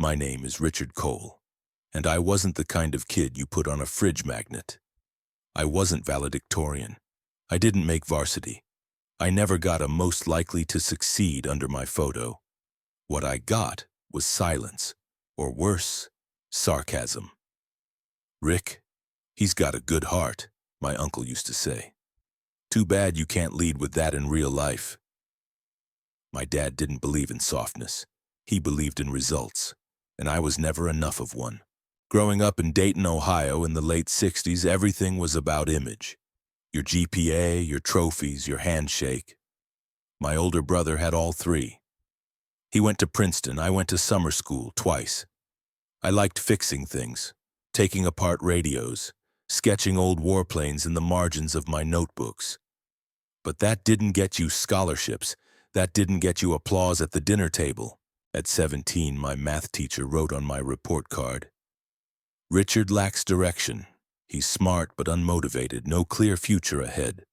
My name is Richard Cole, and I wasn't the kind of kid you put on a fridge magnet. I wasn't valedictorian. I didn't make varsity. I never got a most likely to succeed under my photo. What I got was silence, or worse, sarcasm. Rick, he's got a good heart, my uncle used to say. Too bad you can't lead with that in real life. My dad didn't believe in softness. He believed in results, and I was never enough of one. Growing up in Dayton, Ohio in the late 60s, everything was about image. Your GPA, your trophies, your handshake. My older brother had all three. He went to Princeton. I went to summer school twice. I liked fixing things, taking apart radios, sketching old warplanes in the margins of my notebooks. But that didn't get you scholarships. That didn't get you applause at the dinner table. At 17, my math teacher wrote on my report card, "Richard lacks direction. He's smart but unmotivated, no clear future ahead."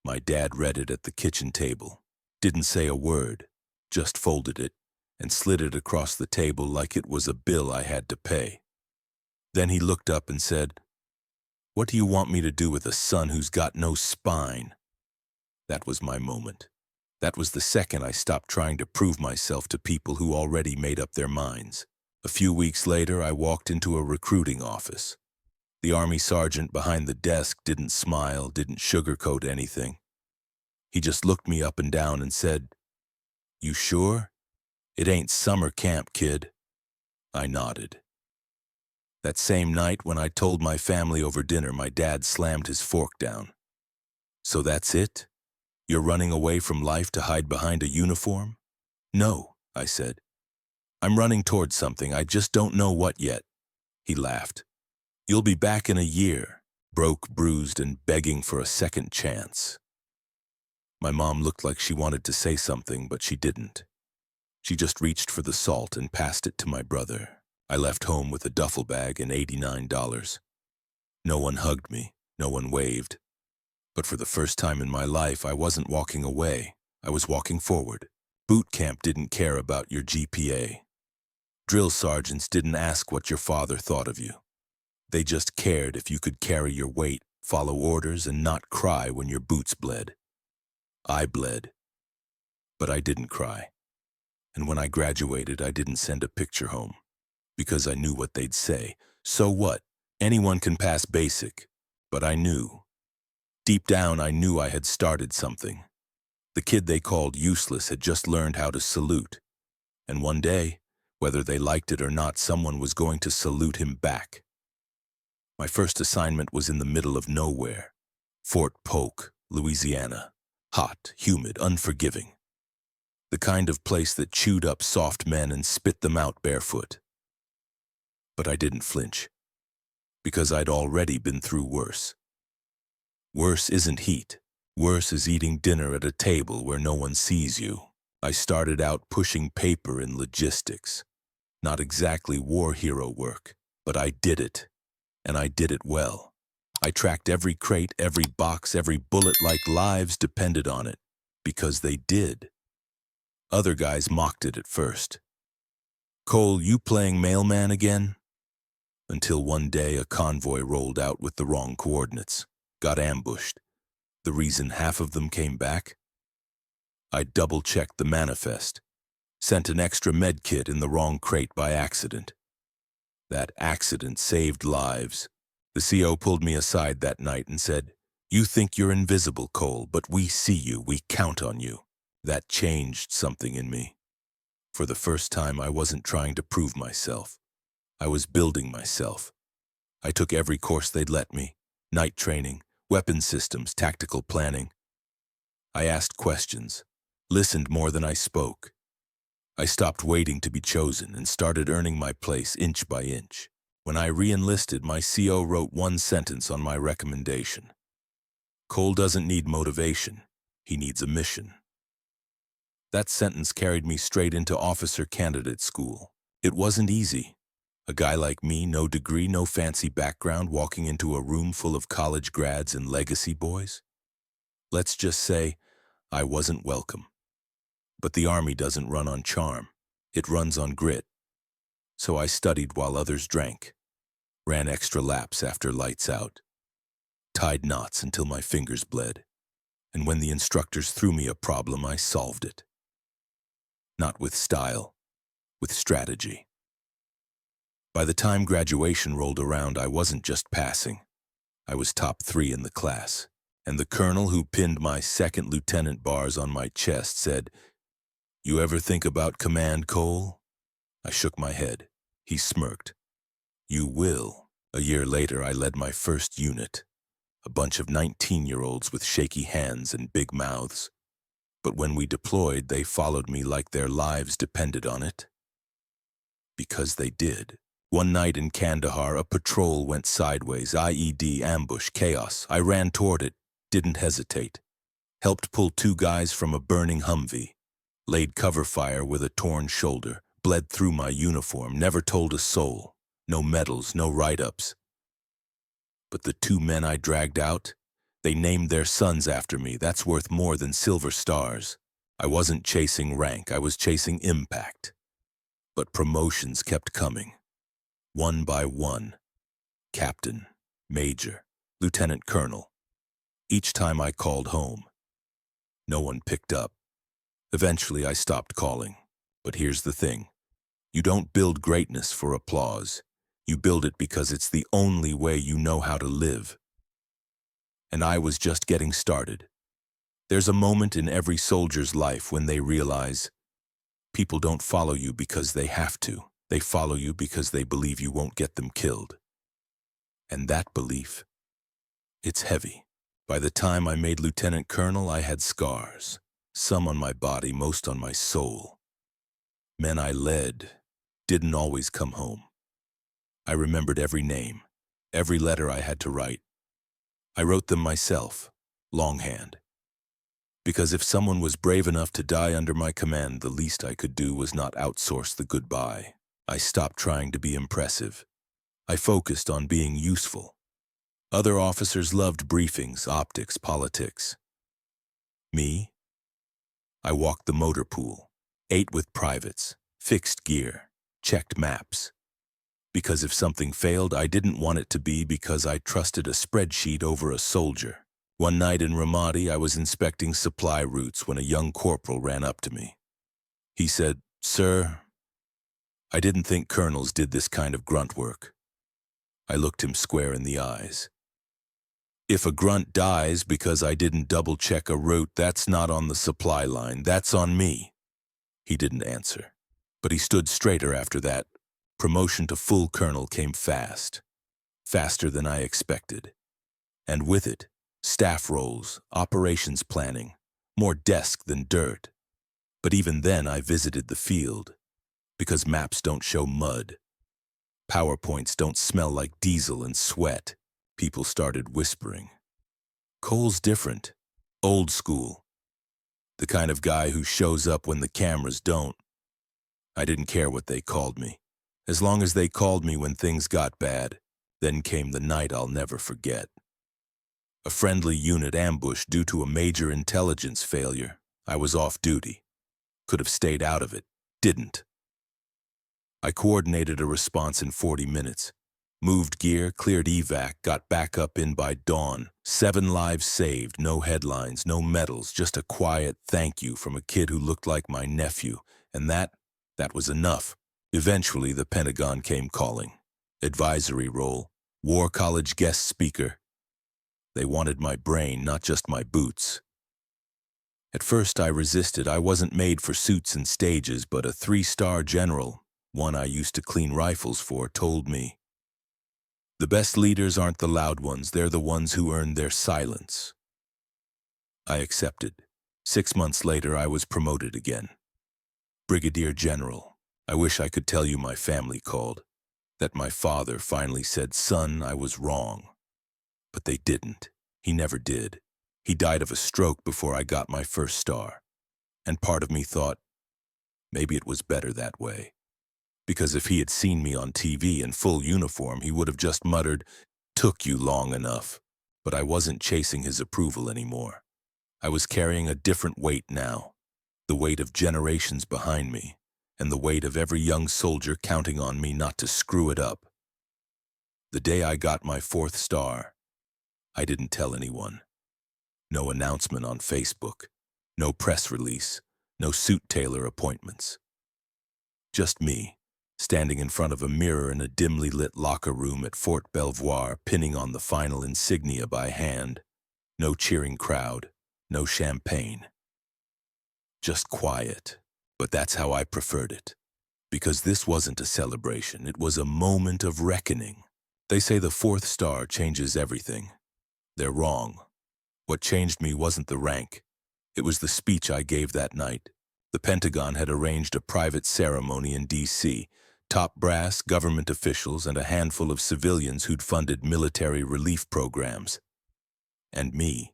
My dad read it at the kitchen table, didn't say a word, just folded it and slid it across the table like it was a bill I had to pay. Then he looked up and said, "What do you want me to do with a son who's got no spine?" That was my moment. That was the second I stopped trying to prove myself to people who already made up their minds. A few weeks later, I walked into a recruiting office. The Army sergeant behind the desk didn't smile, didn't sugarcoat anything. He just looked me up and down and said, "You sure? It ain't summer camp, kid." I nodded. That same night, when I told my family over dinner, my dad slammed his fork down. "So that's it? You're running away from life to hide behind a uniform?" "No," I said. "I'm running towards something. I just don't know what yet." He laughed. "You'll be back in a year, broke, bruised, and begging for a second chance." My mom looked like she wanted to say something, but she didn't. She just reached for the salt and passed it to my brother. I left home with a duffel bag and $89. No one hugged me, no one waved. But for the first time in my life, I wasn't walking away. I was walking forward. Boot camp didn't care about your GPA. Drill sergeants didn't ask what your father thought of you. They just cared if you could carry your weight, follow orders, and not cry when your boots bled. I bled, but I didn't cry. And when I graduated, I didn't send a picture home, because I knew what they'd say. So what? Anyone can pass basic. But I knew. Deep down, I knew I had started something. The kid they called useless had just learned how to salute. And one day, whether they liked it or not, someone was going to salute him back. My first assignment was in the middle of nowhere. Fort Polk, Louisiana. Hot, humid, unforgiving. The kind of place that chewed up soft men and spit them out barefoot. But I didn't flinch, because I'd already been through worse. Worse isn't heat. Worse is eating dinner at a table where no one sees you. I started out pushing paper in logistics. Not exactly war hero work, but I did it. And I did it well. I tracked every crate, every box, every bullet like lives depended on it, because they did. Other guys mocked it at first. "Cole, you playing mailman again?" Until one day a convoy rolled out with the wrong coordinates, got ambushed. The reason half of them came back? I double-checked the manifest, sent an extra med kit in the wrong crate by accident. That accident saved lives. The CO pulled me aside that night and said, "You think you're invisible, Cole, but we see you, we count on you." That changed something in me. For the first time, I wasn't trying to prove myself. I was building myself. I took every course they'd let me: night training, weapons systems, tactical planning. I asked questions, listened more than I spoke. I stopped waiting to be chosen and started earning my place inch by inch. When I re-enlisted, my CO wrote one sentence on my recommendation. "Cole doesn't need motivation. He needs a mission." That sentence carried me straight into officer candidate school. It wasn't easy. A guy like me, no degree, no fancy background, walking into a room full of college grads and legacy boys. Let's just say I wasn't welcome. But the Army doesn't run on charm. It runs on grit. So I studied while others drank, ran extra laps after lights out, tied knots until my fingers bled, and when the instructors threw me a problem, I solved it. Not with style, with strategy. By the time graduation rolled around, I wasn't just passing. I was top 3 in the class, and the colonel who pinned my second lieutenant bars on my chest said, "You ever think about command, Cole?" I shook my head. He smirked. "You will." A year later, I led my first unit, a bunch of 19-year-olds with shaky hands and big mouths. But when we deployed, they followed me like their lives depended on it. Because they did. One night in Kandahar, a patrol went sideways, IED, ambush, chaos. I ran toward it, didn't hesitate. Helped pull 2 guys from a burning Humvee. Laid cover fire with a torn shoulder. Bled through my uniform, never told a soul. No medals, no write-ups. But the 2 men I dragged out, they named their sons after me. That's worth more than silver stars. I wasn't chasing rank, I was chasing impact. But promotions kept coming. One by one. Captain, major, lieutenant colonel. Each time I called home, no one picked up. Eventually I stopped calling. But here's the thing. You don't build greatness for applause. You build it because it's the only way you know how to live. And I was just getting started. There's a moment in every soldier's life when they realize people don't follow you because they have to. They follow you because they believe you won't get them killed. And that belief, it's heavy. By the time I made lieutenant colonel, I had scars. Some on my body, most on my soul. Men I led didn't always come home. I remembered every name, every letter I had to write. I wrote them myself, longhand. Because if someone was brave enough to die under my command, the least I could do was not outsource the goodbye. I stopped trying to be impressive. I focused on being useful. Other officers loved briefings, optics, politics. Me? I walked the motor pool, ate with privates, fixed gear, checked maps. Because if something failed, I didn't want it to be because I trusted a spreadsheet over a soldier. One night in Ramadi, I was inspecting supply routes when a young corporal ran up to me. He said, "Sir, I didn't think colonels did this kind of grunt work." I looked him square in the eyes. "If a grunt dies because I didn't double-check a route, that's not on the supply line, that's on me." He didn't answer, but he stood straighter after that. Promotion to full colonel came fast, faster than I expected. And with it, staff roles, operations planning, more desk than dirt. But even then I visited the field, because maps don't show mud. PowerPoints don't smell like diesel and sweat. People started whispering. Cole's different, old school. The kind of guy who shows up when the cameras don't. I didn't care what they called me. As long as they called me when things got bad, then came the night I'll never forget. A friendly unit ambushed due to a major intelligence failure. I was off duty. Could have stayed out of it. Didn't. I coordinated a response in 40 minutes. Moved gear, cleared evac, got back up in by dawn. 7 lives saved, no headlines, no medals, just a quiet thank you from a kid who looked like my nephew. And that was enough. Eventually, the Pentagon came calling. Advisory role, War College guest speaker. They wanted my brain, not just my boots. At first I resisted. I wasn't made for suits and stages, but a 3-star general, one I used to clean rifles for, told me, "The best leaders aren't the loud ones, they're the ones who earn their silence." I accepted. 6 months later, I was promoted again. Brigadier General. I wish I could tell you my family called, that my father finally said, "Son, I was wrong." But they didn't. He never did. He died of a stroke before I got my first star. And part of me thought, maybe it was better that way. Because if he had seen me on TV in full uniform, he would have just muttered, "Took you long enough." But I wasn't chasing his approval anymore. I was carrying a different weight now, the weight of generations behind me. and the weight of every young soldier counting on me not to screw it up. The day I got my 4th star, I didn't tell anyone. No announcement on Facebook, no press release, no suit tailor appointments. Just me, standing in front of a mirror in a dimly lit locker room at Fort Belvoir, pinning on the final insignia by hand. No cheering crowd, no champagne. Just quiet, but that's how I preferred it. Because this wasn't a celebration, it was a moment of reckoning. They say the 4th star changes everything. They're wrong. What changed me wasn't the rank. It was the speech I gave that night. The Pentagon had arranged a private ceremony in D.C. Top brass, government officials, and a handful of civilians who'd funded military relief programs. And me,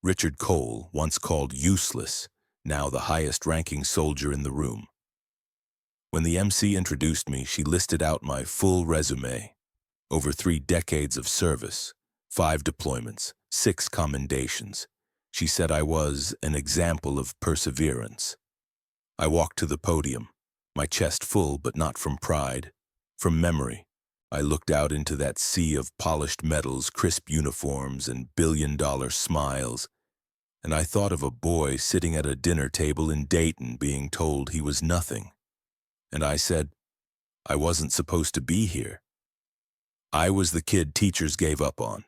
Richard Cole, once called useless, now the highest-ranking soldier in the room. When the MC introduced me, she listed out my full resume. Over 3 decades of service, 5 deployments, 6 commendations. She said I was an example of perseverance. I walked to the podium, my chest full but not from pride, from memory. I looked out into that sea of polished medals, crisp uniforms, and billion-dollar smiles, and I thought of a boy sitting at a dinner table in Dayton being told he was nothing. And I said, I wasn't supposed to be here. I was the kid teachers gave up on,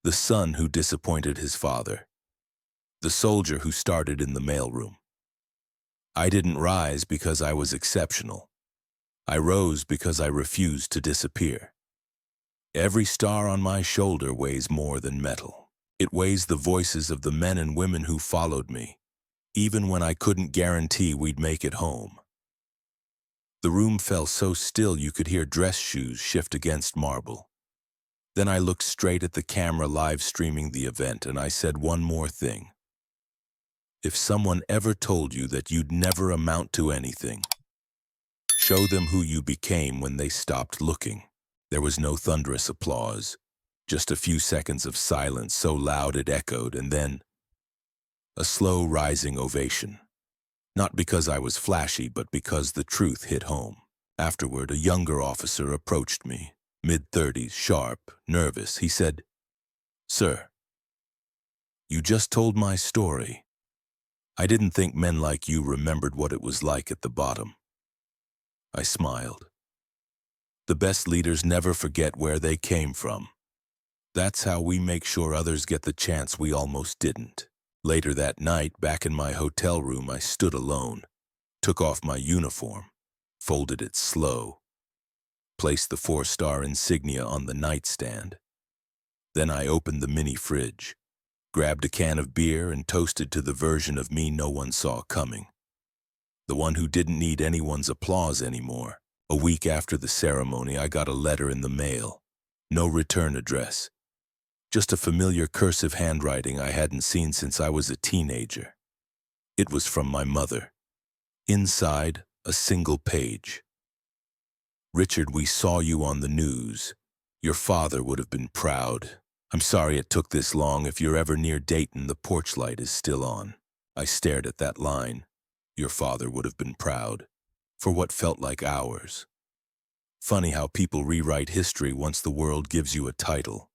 the son who disappointed his father, the soldier who started in the mailroom. I didn't rise because I was exceptional. I rose because I refused to disappear. Every star on my shoulder weighs more than metal. It weighs the voices of the men and women who followed me, even when I couldn't guarantee we'd make it home. The room fell so still you could hear dress shoes shift against marble. Then I looked straight at the camera live streaming the event and I said one more thing. If someone ever told you that you'd never amount to anything, show them who you became when they stopped looking. There was no thunderous applause, just a few seconds of silence so loud it echoed, and then a slow rising ovation. Not because I was flashy, but because the truth hit home. Afterward, a younger officer approached me, mid-30s, sharp, nervous. He said, "Sir, you just told my story. I didn't think men like you remembered what it was like at the bottom." I smiled. The best leaders never forget where they came from. That's how we make sure others get the chance we almost didn't. Later that night, back in my hotel room, I stood alone, took off my uniform, folded it slow, placed the 4-star insignia on the nightstand. Then I opened the mini fridge, grabbed a can of beer, and toasted to the version of me no one saw coming. The one who didn't need anyone's applause anymore. A week after the ceremony, I got a letter in the mail. No return address. Just a familiar cursive handwriting I hadn't seen since I was a teenager. It was from my mother. Inside, a single page. "Richard, we saw you on the news. Your father would have been proud. I'm sorry it took this long. If you're ever near Dayton, the porch light is still on." I stared at that line. Your father would have been proud. For what felt like hours. Funny how people rewrite history once the world gives you a title.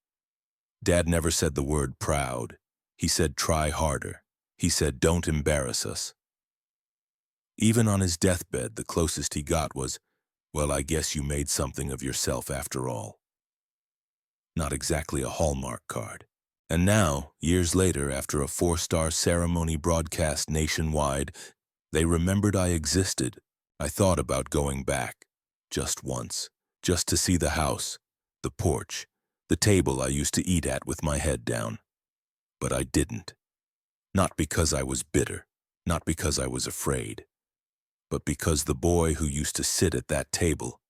Dad never said the word proud. He said try harder. He said don't embarrass us. Even on his deathbed, the closest he got was, "Well, I guess you made something of yourself after all." Not exactly a Hallmark card. And now, years later, after a 4-star ceremony broadcast nationwide, they remembered I existed. I thought about going back, just once, just to see the house, the porch, the table I used to eat at with my head down. But I didn't. Not because I was bitter, not because I was afraid, but because the boy who used to sit at that table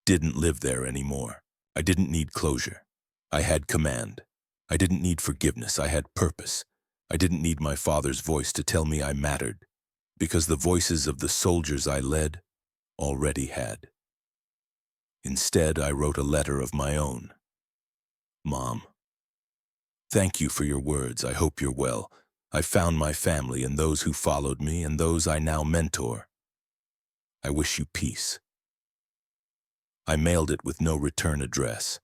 didn't live there anymore. I didn't need closure. I had command. I didn't need forgiveness. I had purpose. I didn't need my father's voice to tell me I mattered, because the voices of the soldiers I led already had. Instead, I wrote a letter of my own. "Mom, thank you for your words. I hope you're well. I found my family and those who followed me and those I now mentor. I wish you peace. I mailed it with no return address.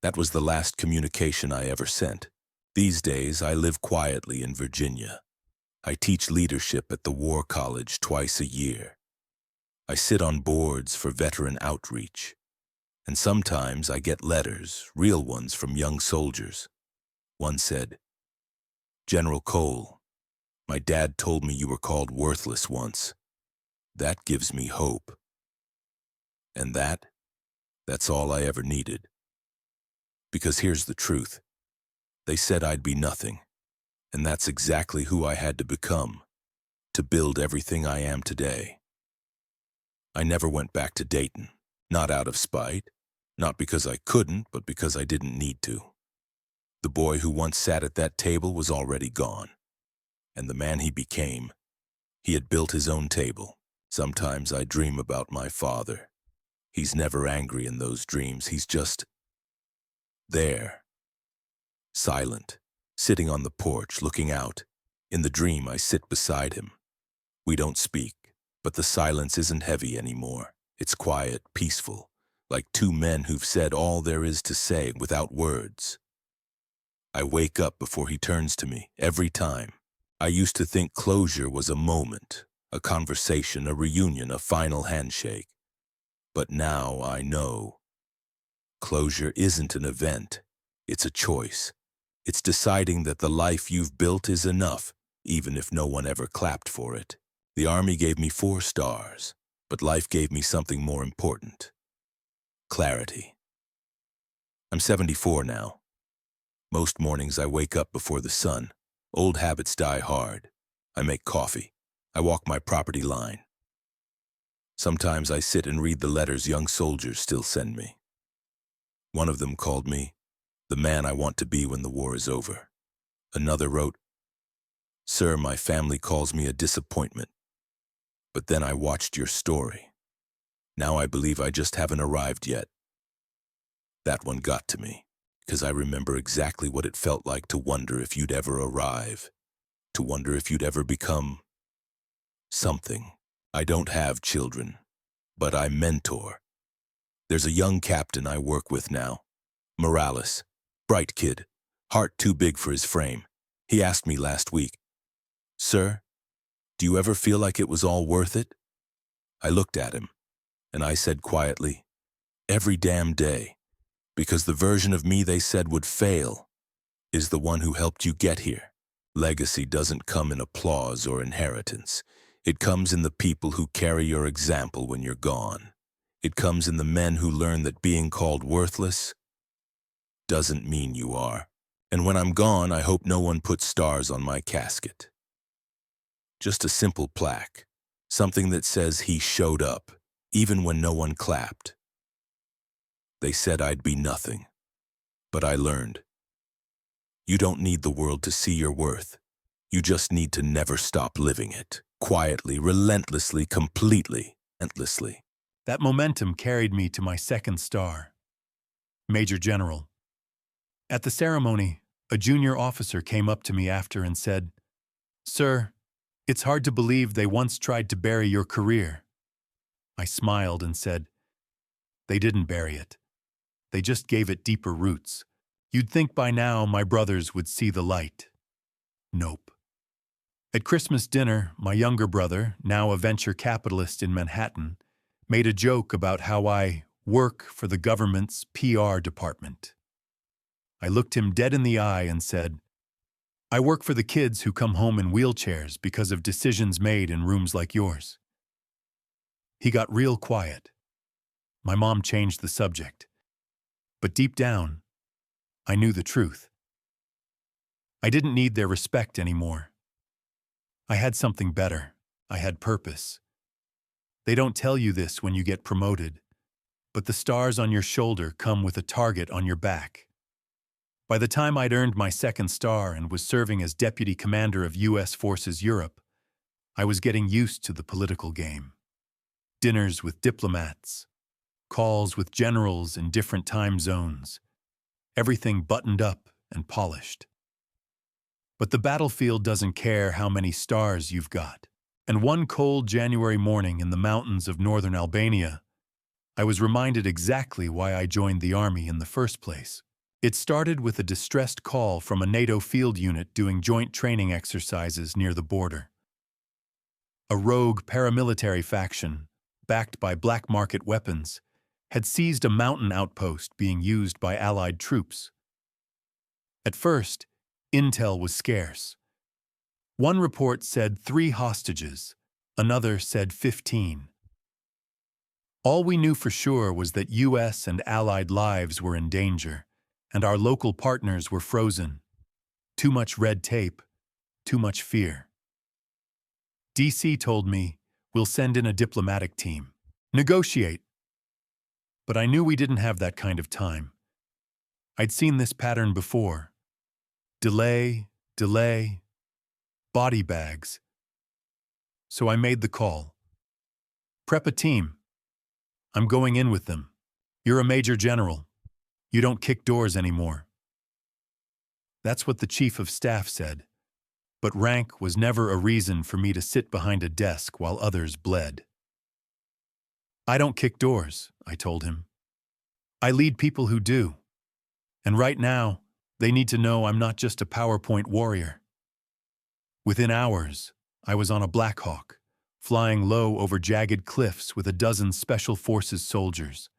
That was the last communication I ever sent. These days, I live quietly in Virginia. I teach leadership at the War College twice a year. I sit on boards for veteran outreach. And sometimes I get letters, real ones from young soldiers. One said, "General Cole, my dad told me you were called worthless once. That gives me hope." And that's all I ever needed. Because here's the truth. They said I'd be nothing, and that's exactly who I had to become, to build everything I am today. I never went back to Dayton, not out of spite, not because I couldn't, but because I didn't need to. The boy who once sat at that table was already gone, and the man he became, he had built his own table. Sometimes I dream about my father. He's never angry in those dreams. He's just there, silent, sitting on the porch, looking out. In the dream, I sit beside him. We don't speak, but the silence isn't heavy anymore. It's quiet, peaceful, like two men who've said all there is to say without words. I wake up before he turns to me, every time. I used to think closure was a moment, a conversation, a reunion, a final handshake. But now I know. Closure isn't an event. It's a choice. It's deciding that the life you've built is enough, even if no one ever clapped for it. The Army gave me 4 stars, but life gave me something more important. Clarity. I'm 74 now. Most mornings I wake up before the sun. Old habits die hard. I make coffee. I walk my property line. Sometimes I sit and read the letters young soldiers still send me. One of them called me the man I want to be when the war is over. Another wrote, "Sir, my family calls me a disappointment. But then I watched your story. Now I believe I just haven't arrived yet." That one got to me, because I remember exactly what it felt like to wonder if you'd ever arrive, to wonder if you'd ever become something. I don't have children, but I mentor. There's a young captain I work with now, Morales, bright kid, heart too big for his frame. He asked me last week, "Sir, do you ever feel like it was all worth it?" I looked at him, and I said quietly, "Every damn day, because the version of me they said would fail is the one who helped you get here." Legacy doesn't come in applause or inheritance. It comes in the people who carry your example when you're gone. It comes in the men who learn that being called worthless doesn't mean you are. And when I'm gone, I hope no one puts stars on my casket. Just a simple plaque, something that says he showed up, even when no one clapped. They said I'd be nothing, but I learned. You don't need the world to see your worth. You just need to never stop living it. Quietly, relentlessly, completely, endlessly. That momentum carried me to my 2nd star. Major General. At the ceremony, a junior officer came up to me after and said, "Sir, it's hard to believe they once tried to bury your career." I smiled and said, "They didn't bury it. They just gave it deeper roots. You'd think by now my brothers would see the light. Nope." At Christmas dinner, my younger brother, now a venture capitalist in Manhattan, made a joke about how I work for the government's PR department. I looked him dead in the eye and said, "I work for the kids who come home in wheelchairs because of decisions made in rooms like yours." He got real quiet. My mom changed the subject. But deep down, I knew the truth. I didn't need their respect anymore. I had something better. I had purpose. They don't tell you this when you get promoted, but the stars on your shoulder come with a target on your back. By the time I'd earned my 2nd star and was serving as Deputy Commander of U.S. Forces Europe, I was getting used to the political game. Dinners with diplomats, calls with generals in different time zones, everything buttoned up and polished. But the battlefield doesn't care how many stars you've got. And one cold January morning in the mountains of northern Albania, I was reminded exactly why I joined the army in the first place. It started with a distressed call from a NATO field unit doing joint training exercises near the border. A rogue paramilitary faction, backed by black market weapons, had seized a mountain outpost being used by Allied troops. At first, intel was scarce. One report said 3 hostages, another said 15. All we knew for sure was that U.S. and Allied lives were in danger, and our local partners were frozen. Too much red tape, too much fear. DC told me, we'll send in a diplomatic team. Negotiate. But I knew we didn't have that kind of time. I'd seen this pattern before. Delay, body bags. So I made the call. Prep a team. I'm going in with them. You're a major general. You don't kick doors anymore. That's what the chief of staff said. But rank was never a reason for me to sit behind a desk while others bled. I don't kick doors, I told him. I lead people who do. And right now, they need to know I'm not just a PowerPoint warrior. Within hours, I was on a Black Hawk, flying low over jagged cliffs with a dozen Special Forces soldiers,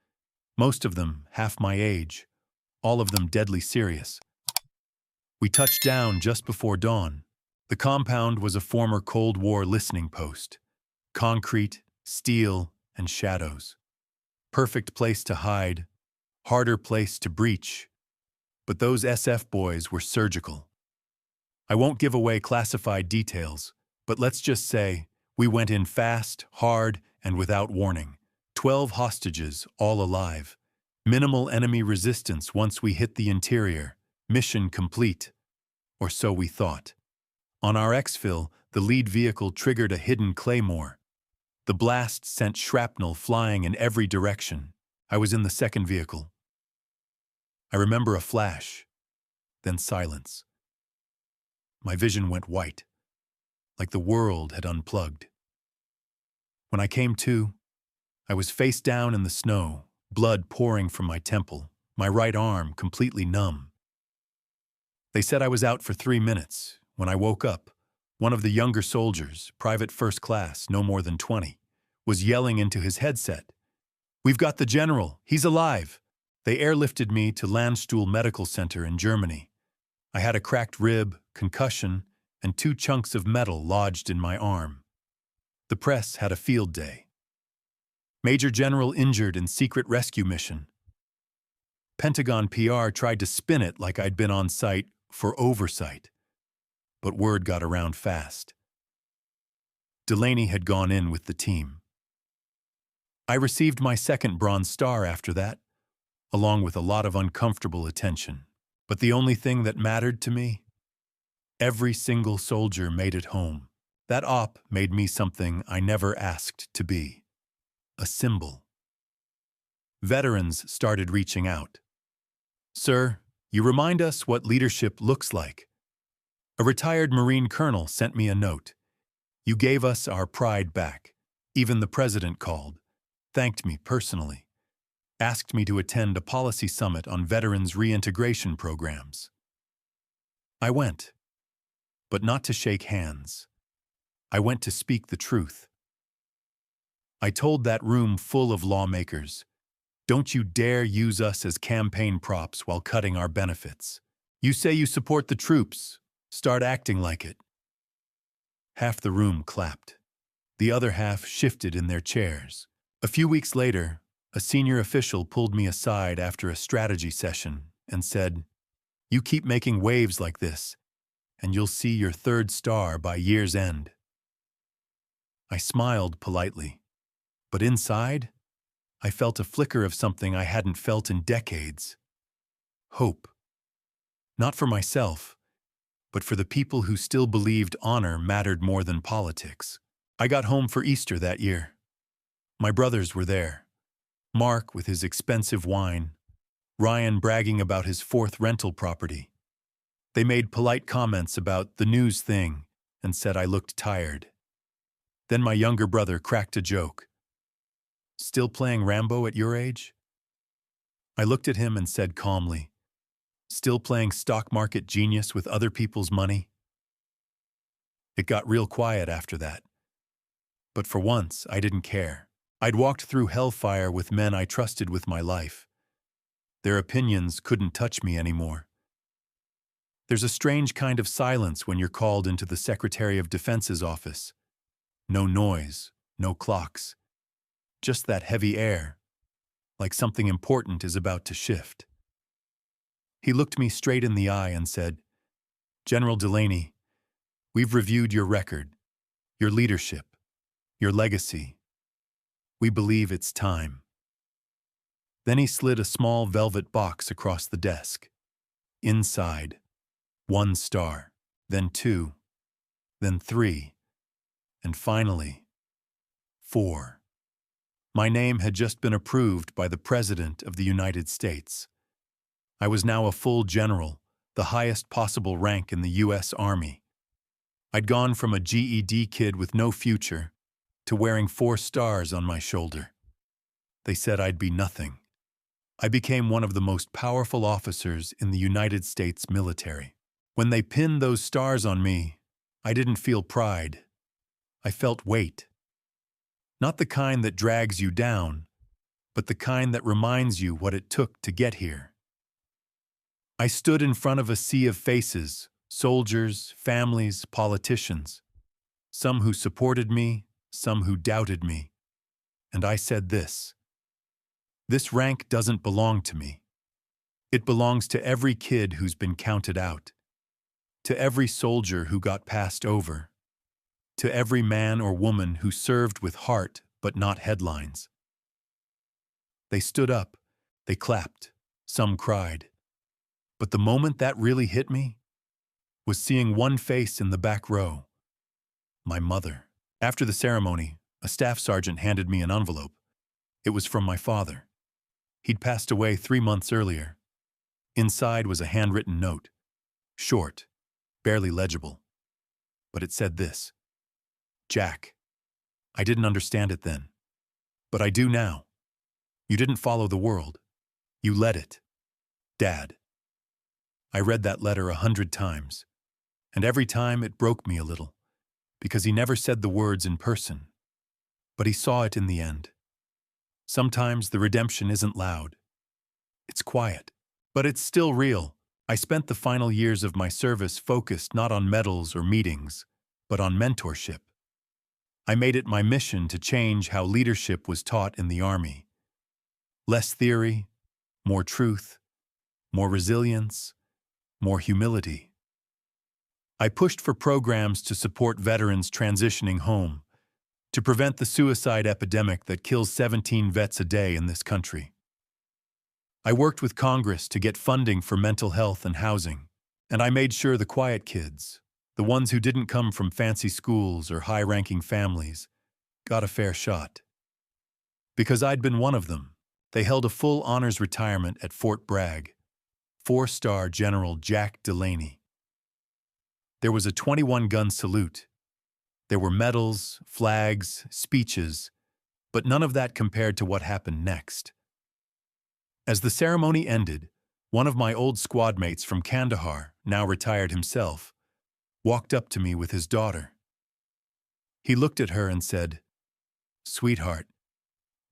most of them half my age, all of them deadly serious. We touched down just before dawn. The compound was a former Cold War listening post. Concrete, steel, and shadows. Perfect place to hide, harder place to breach. But those SF boys were surgical. I won't give away classified details, but let's just say we went in fast, hard, and without warning. 12 hostages, all alive. Minimal enemy resistance once we hit the interior. Mission complete. Or so we thought. On our exfil, the lead vehicle triggered a hidden claymore. The blast sent shrapnel flying in every direction. I was in the second vehicle. I remember a flash, then silence. My vision went white, like the world had unplugged. When I came to, I was face down in the snow, blood pouring from my temple, my right arm completely numb. They said I was out for 3 minutes. When I woke up, one of the younger soldiers, private first class, no more than 20, was yelling into his headset, "We've got the general, he's alive." They airlifted me to Landstuhl Medical Center in Germany. I had a cracked rib, concussion, and 2 chunks of metal lodged in my arm. The press had a field day. Major General injured in secret rescue mission. Pentagon PR tried to spin it like I'd been on site for oversight. But word got around fast. Delaney had gone in with the team. I received my second Bronze Star after that, along with a lot of uncomfortable attention. But the only thing that mattered to me? Every single soldier made it home. That op made me something I never asked to be. A symbol. Veterans started reaching out. "Sir, you remind us what leadership looks like." A retired Marine colonel sent me a note. "You gave us our pride back. Even the president called, thanked me personally, asked me to attend a policy summit on veterans reintegration programs." I went, but not to shake hands. I went to speak the truth. I told that room full of lawmakers, "Don't you dare use us as campaign props while cutting our benefits. You say you support the troops. Start acting like it." Half the room clapped. The other half shifted in their chairs. A few weeks later, a senior official pulled me aside after a strategy session and said, "You keep making waves like this, and you'll see your 3rd star by year's end." I smiled politely, but inside, I felt a flicker of something I hadn't felt in decades. Hope. Not for myself, but for the people who still believed honor mattered more than politics. I got home for Easter that year. My brothers were there. Mark with his expensive wine, Ryan bragging about his 4th rental property. They made polite comments about the news thing and said I looked tired. Then my younger brother cracked a joke. Still playing Rambo at your age? I looked at him and said calmly, still playing stock market genius with other people's money? It got real quiet after that. But for once, I didn't care. I'd walked through hellfire with men I trusted with my life. Their opinions couldn't touch me anymore. There's a strange kind of silence when you're called into the Secretary of Defense's office. No noise, no clocks. Just that heavy air, like something important is about to shift. He looked me straight in the eye and said, General Delaney, we've reviewed your record, your leadership, your legacy. We believe it's time. Then he slid a small velvet box across the desk. Inside, 1 star, then 2, then 3, and finally, 4. My name had just been approved by the President of the United States. I was now a full general, the highest possible rank in the U.S. Army. I'd gone from a GED kid with no future to wearing 4 stars on my shoulder. They said I'd be nothing. I became one of the most powerful officers in the United States military. When they pinned those stars on me, I didn't feel pride. I felt weight. Not the kind that drags you down, but the kind that reminds you what it took to get here. I stood in front of a sea of faces, soldiers, families, politicians, some who supported me, some who doubted me. And I said this rank doesn't belong to me. It belongs to every kid who's been counted out, to every soldier who got passed over, to every man or woman who served with heart but not headlines. They stood up, they clapped, some cried. But the moment that really hit me was seeing one face in the back row, my mother. After the ceremony, a staff sergeant handed me an envelope. It was from my father. He'd passed away 3 months earlier. Inside was a handwritten note, short, barely legible. But it said this: Jack, I didn't understand it then, but I do now. You didn't follow the world. You led it. Dad. I read that letter 100 times, and every time it broke me a little, because he never said the words in person, but he saw it in the end. Sometimes the redemption isn't loud. It's quiet, but it's still real. I spent the final years of my service focused not on medals or meetings, but on mentorship. I made it my mission to change how leadership was taught in the Army. Less theory, more truth, more resilience, more humility. I pushed for programs to support veterans transitioning home, to prevent the suicide epidemic that kills 17 vets a day in this country. I worked with Congress to get funding for mental health and housing, and I made sure the quiet kids, the ones who didn't come from fancy schools or high-ranking families, got a fair shot. Because I'd been one of them, they held a full honors retirement at Fort Bragg. 4-star General Jack Delaney. There was a 21-gun salute. There were medals, flags, speeches, but none of that compared to what happened next. As the ceremony ended, one of my old squad mates from Kandahar, now retired himself, walked up to me with his daughter. He looked at her and said, "Sweetheart,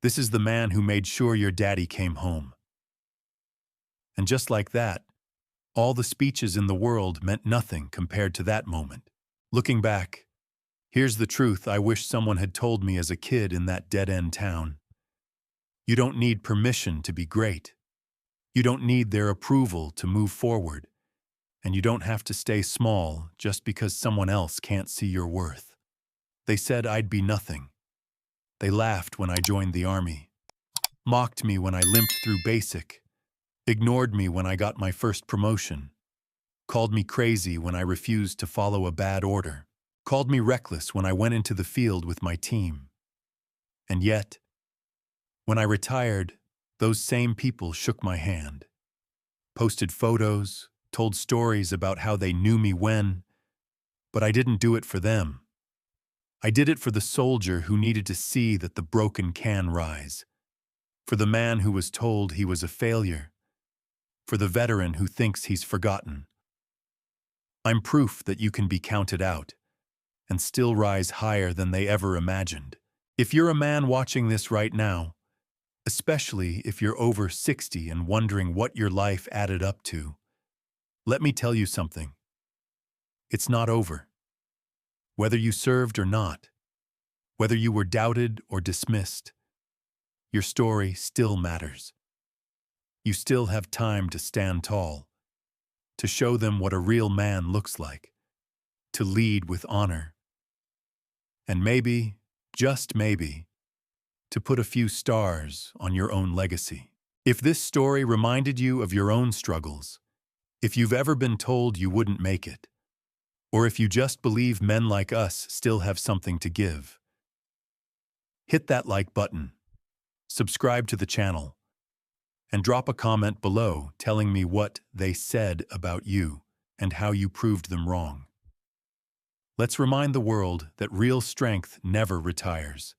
this is the man who made sure your daddy came home." And just like that, all the speeches in the world meant nothing compared to that moment. Looking back, here's the truth I wish someone had told me as a kid in that dead-end town. You don't need permission to be great. You don't need their approval to move forward. And you don't have to stay small just because someone else can't see your worth. They said I'd be nothing. They laughed when I joined the Army, mocked me when I limped through basic, ignored me when I got my first promotion, called me crazy when I refused to follow a bad order, called me reckless when I went into the field with my team. And yet, when I retired, those same people shook my hand, posted photos, told stories about how they knew me when, but I didn't do it for them. I did it for the soldier who needed to see that the broken can rise, for the man who was told he was a failure, for the veteran who thinks he's forgotten. I'm proof that you can be counted out and still rise higher than they ever imagined. If you're a man watching this right now, especially if you're over 60 and wondering what your life added up to, let me tell you something. It's not over. Whether you served or not, whether you were doubted or dismissed, your story still matters. You still have time to stand tall, to show them what a real man looks like, to lead with honor, and maybe, just maybe, to put a few stars on your own legacy. If this story reminded you of your own struggles, if you've ever been told you wouldn't make it, or if you just believe men like us still have something to give, hit that like button, subscribe to the channel, and drop a comment below telling me what they said about you and how you proved them wrong. Let's remind the world that real strength never retires.